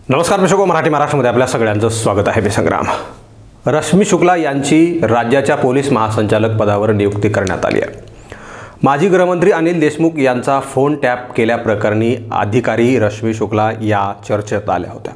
नमस्कार दर्शको, मराठी महाराष्ट्रामध्ये आपल्या सगळ्यांचं स्वागत आहे. मी संग्राम. रश्मी शुक्ला यांची राज्याच्या पोलीस महासंचालक पदावर नियुक्ती करण्यात आली आहे. माजी गृहमंत्री अनिल देशमुख यांचा फोन टॅप केल्याप्रकरणी अधिकारी रश्मी शुक्ला या चर्चेत आल्या होत्या.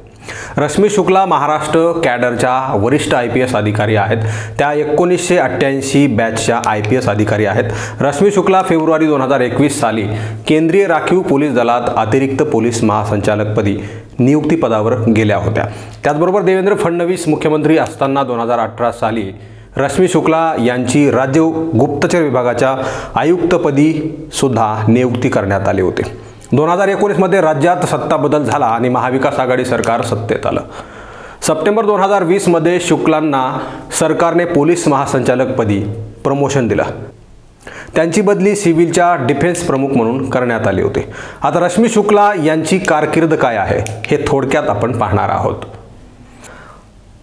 रश्मी शुक्ला महाराष्ट्र कॅडरच्या वरिष्ठ IPS अधिकारी आहेत. त्या 1988 बॅचच्या IPS अधिकारी आहेत. रश्मी शुक्ला फेब्रुवारी 2021 साली केंद्रीय राखीव पोलीस दलात अतिरिक्त पोलीस महासंचालकपदी नियुक्ती पदावर गेल्या होत्या. त्याचबरोबर देवेंद्र फडणवीस मुख्यमंत्री असताना 2018 साली रश्मी शुक्ला यांची राज्य गुप्तचर विभागाच्या आयुक्तपदी सुद्धा नियुक्ती करण्यात आली होती. 2019 मध्ये राज्यात सत्ता बदल झाला आणि महाविकास आघाडी सरकार सत्तेत आलं. सप्टेंबर 2020 मध्ये शुक्लांना सरकारने पोलीस महासंचालकपदी प्रमोशन दिलं. त्यांची बदली सिव्हिलच्या डिफेन्स प्रमुख म्हणून करण्यात आली होती. आता रश्मी शुक्ला यांची कारकीर्द काय आहे हे थोडक्यात आपण पाहणार आहोत.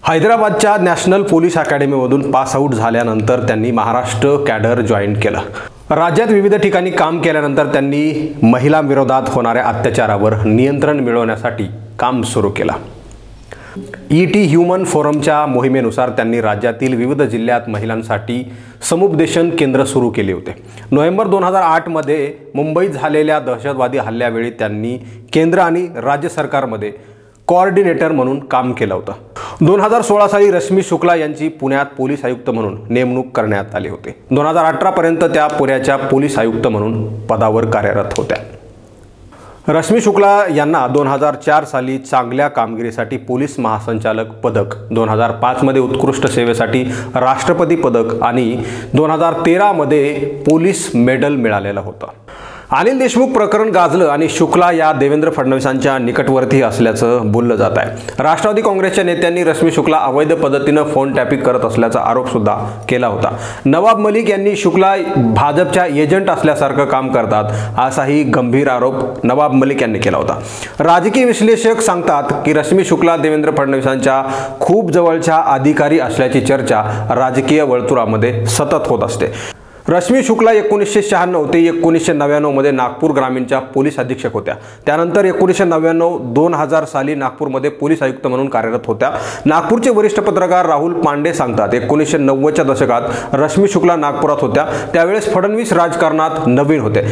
हैदराबादच्या नॅशनल पोलीस अकॅडमीमधून पास आऊट झाल्यानंतर त्यांनी महाराष्ट्र कॅडर जॉईन केलं. राज्यात विविध ठिकाणी काम केल्यानंतर त्यांनी महिलांविरोधात होणाऱ्या अत्याचारावर नियंत्रण मिळवण्यासाठी काम सुरू केलं. ET ह्युमन फोरमच्या मोहिमेनुसार त्यांनी राज्यातील विविध जिल्ह्यात महिलांसाठी समुपदेशन केंद्र सुरू केले होते. नोव्हेंबर 2008 मध्ये मुंबईत झालेल्या दहशतवादी हल्ल्यावेळी त्यांनी केंद्र आणि राज्य सरकारमध्ये कोऑर्डिनेटर म्हणून काम केलं होतं. 2016 साली रश्मी शुक्ला यांची पुण्यात पोलीस आयुक्त म्हणून नेमणूक करण्यात आली होती. 2018 पर्यंत त्या पुण्याच्या पोलीस आयुक्त म्हणून पदावर कार्यरत होत्या. रश्मी शुक्ला यांना 2004 साली चांगल्या कामगिरीसाठी पोलीस महासंचालक पदक, 2005 मध्ये उत्कृष्ट सेवेसाठी राष्ट्रपती पदक आणि 2013 मध्ये पोलीस मेडल मिळालेलं होतं. अनिल देशमुख प्रकरण गाजलं आणि शुक्ला या देवेंद्र फडणवीसांच्या निकटवर्ती असल्याचं बोललं जात आहे. राष्ट्रवादी काँग्रेसच्या नेत्यांनी रश्मी शुक्ला अवैध पद्धतीनं फोन टॅपिंग करत असल्याचा आरोप सुद्धा केला होता. नवाब मलिक यांनी शुक्ला भाजपच्या एजंट असल्यासारखं काम करतात असाही गंभीर आरोप नवाब मलिक यांनी केला होता. राजकीय विश्लेषक सांगतात की रश्मी शुक्ला देवेंद्र फडणवीसांच्या खूप जवळच्या अधिकारी असल्याची चर्चा राजकीय वर्तुळामध्ये सतत होत असते. रश्मी शुक्ला 1996 ते 1999 मध्ये नागपूर ग्रामीणच्या पोलीस अधीक्षक होत्या. त्यानंतर 1999-2000 साली नागपूरमध्ये पोलीस आयुक्त म्हणून कार्यरत होत्या. नागपूरचे वरिष्ठ पत्रकार राहुल पांडे सांगतात 1990च्या दशकात रश्मी शुक्ला नागपुरात होत्या. त्यावेळेस फडणवीस राजकारणात नवीन होते,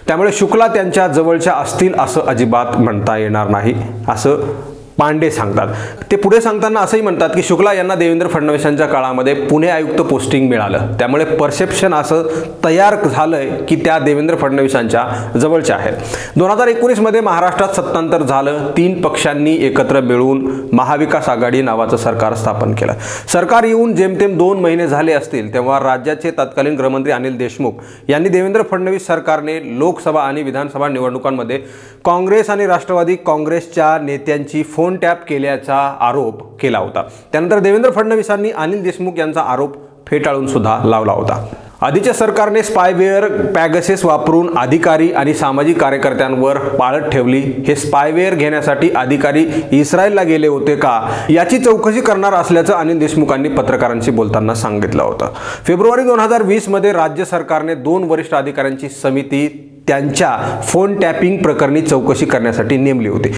त्यामुळे शुक्ला त्यांच्या जवळच्या असतील असं अजिबात म्हणता येणार नाही असं पांडे सांगतात. ते पुढे सांगताना असंही म्हणतात की शुक्ला यांना देवेंद्र फडणवीसांच्या काळामध्ये पुणे आयुक्त पोस्टिंग मिळालं, त्यामुळे परसेप्शन असं तयार झालंय की त्या देवेंद्र फडणवीसांच्या जवळच्या आहेत. 2019 मध्ये महाराष्ट्रात सत्तांतर झालं. 3 पक्षांनी एकत्र मिळून महाविकास आघाडी नावाचं सरकार स्थापन केलं. सरकार येऊन जेमतेम 2 महिने झाले असतील तेव्हा राज्याचे तत्कालीन गृहमंत्री अनिल देशमुख यांनी देवेंद्र फडणवीस सरकारने लोकसभा आणि विधानसभा निवडणुकांमध्ये काँग्रेस आणि राष्ट्रवादी काँग्रेसच्या नेत्यांची फोन टॅप केल्याचा आरोप केला होता. त्यानंतर देवेंद्र फडणवीसांनी अनिल देशमुख यांचा आरोप फेटाळून सुद्धा लावला होता. आधीच्या सरकारने स्पायवेअर पॅगसेस वापरून अधिकारी आणि सामाजिक कार्यकर्त्यांवर पाळत ठेवली. हे स्पायवेअर घेण्यासाठी अधिकारी इस्रायलला गेले होते का याची चौकशी करणार असल्याचं अनिल देशमुखांनी पत्रकारांशी बोलताना सांगितलं होतं. फेब्रुवारी 2020 मध्ये राज्य सरकारने 2 वरिष्ठ अधिकाऱ्यांची समिती त्यांच्या फोन टॅपिंग प्रकरणी चौकशी करण्यासाठी नेमली होती.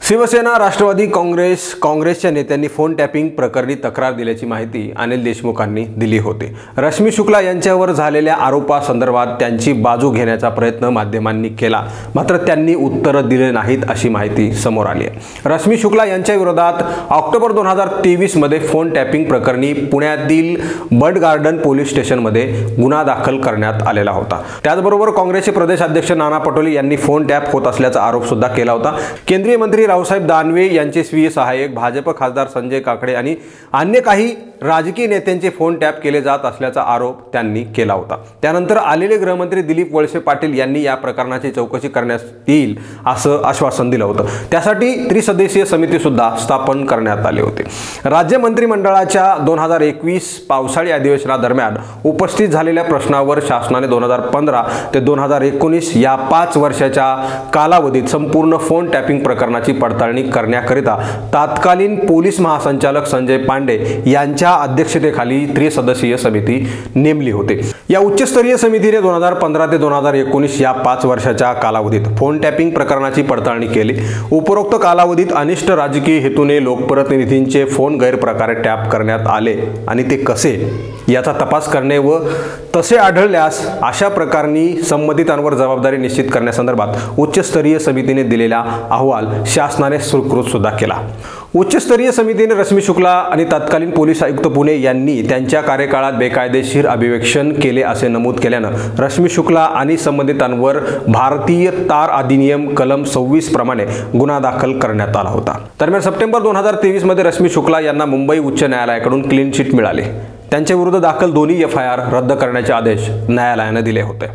शिवसेना, राष्ट्रवादी काँग्रेसच्या नेत्यांनी फोन टॅपिंग प्रकरणी तक्रार दिल्याची माहिती अनिल देशमुखांनी दिली होती. रश्मी शुक्ला यांच्यावर झालेल्या आरोपासंदर्भात त्यांची बाजू घेण्याचा प्रयत्न माध्यमांनी केला, मात्र त्यांनी उत्तरं दिले नाहीत अशी माहिती समोर आली आहे. रश्मी शुक्ला यांच्या विरोधात ऑक्टोबर 2023 मध्ये फोन टॅपिंग प्रकरणी पुण्यातील बर्ड गार्डन पोलीस स्टेशनमध्ये गुन्हा दाखल करण्यात आलेला होता. त्याचबरोबर काँग्रेसचे प्रदेशाध्यक्ष नाना पटोले यांनी फोन टॅप होत असल्याचा आरोप सुद्धा केला होता. केंद्रीय मंत्री रावसाहेब दानवे यांचे स्वीय सहाय्यक, भाजप खासदार संजय काकडे आणि अन्य काही राजकीय नेत्यांचे फोन टॅप केले जात असल्याचा आरोप त्यांनी केला होता. त्यानंतर आलेले गृहमंत्री दिलीप वळसे पाटील यांनी या प्रकरणाची चौकशी करण्यात येईल असं आश्वासन दिलं होतं. त्यासाठी त्रिसदस्यीय समिती सुद्धा स्थापन करण्यात आली होती. राज्य मंत्रिमंडळाच्या 2021 पावसाळी अधिवेशनादरम्यान उपस्थित झालेल्या प्रश्नावर शासनाने 2015 ते 2019 या 5 वर्षाच्या कालावधीत संपूर्ण फोन टॅपिंग प्रकरणाची पडताळणी करण्याकरिता तत्कालीन पोलीस महासंचालक संजय पांडे यांच्या अध्यक्षतेखाली त्रिसदस्यीय समिती नेमली होती। या उच्चस्तरीय समितीने 2015 ते 2019 या 5 वर्षाच्या कालावधीत फोन टॅपिंग प्रकरणाची पडताळणी केली। उपरोक्त कालावधीत अनिष्ट राजकीय हेतूने लोकप्रतिनिधींचे फोन गैरप्रकारे टॅप करण्यात आले आणि ते कसे याचा तपास करणे व तसे आढळल्यास अशा प्रकारनी संबंधितांवर जबाबदारी निश्चित करण्यासंदर्भात उच्चस्तरीय समितीने दिलेला अहवाल शासनाने स्वीकृत सुद्धा केला। उच्चस्तरीय समितीने रश्मी शुक्ला आणि तत्कालीन पोलीस आयुक्त पुणे यांनी त्यांच्या कार्यकाळात बेकायदेशीर अभिवेक्षण केले असे नमूद केल्यानं रश्मी शुक्ला आणि संबंधितांवर भारतीय तार अधिनियम कलम 26 प्रमाणे गुन्हा दाखल करण्यात आला होता। दरम्यान सप्टेंबर 2023 मध्ये रश्मी शुक्ला यांना मुंबई उच्च न्यायालयाकडून क्लीन चिट मिळाली। त्यांच्या विरुद्ध दाखल दोन्ही FIR रद्द करण्याचे आदेश न्यायालयाने दिले होते।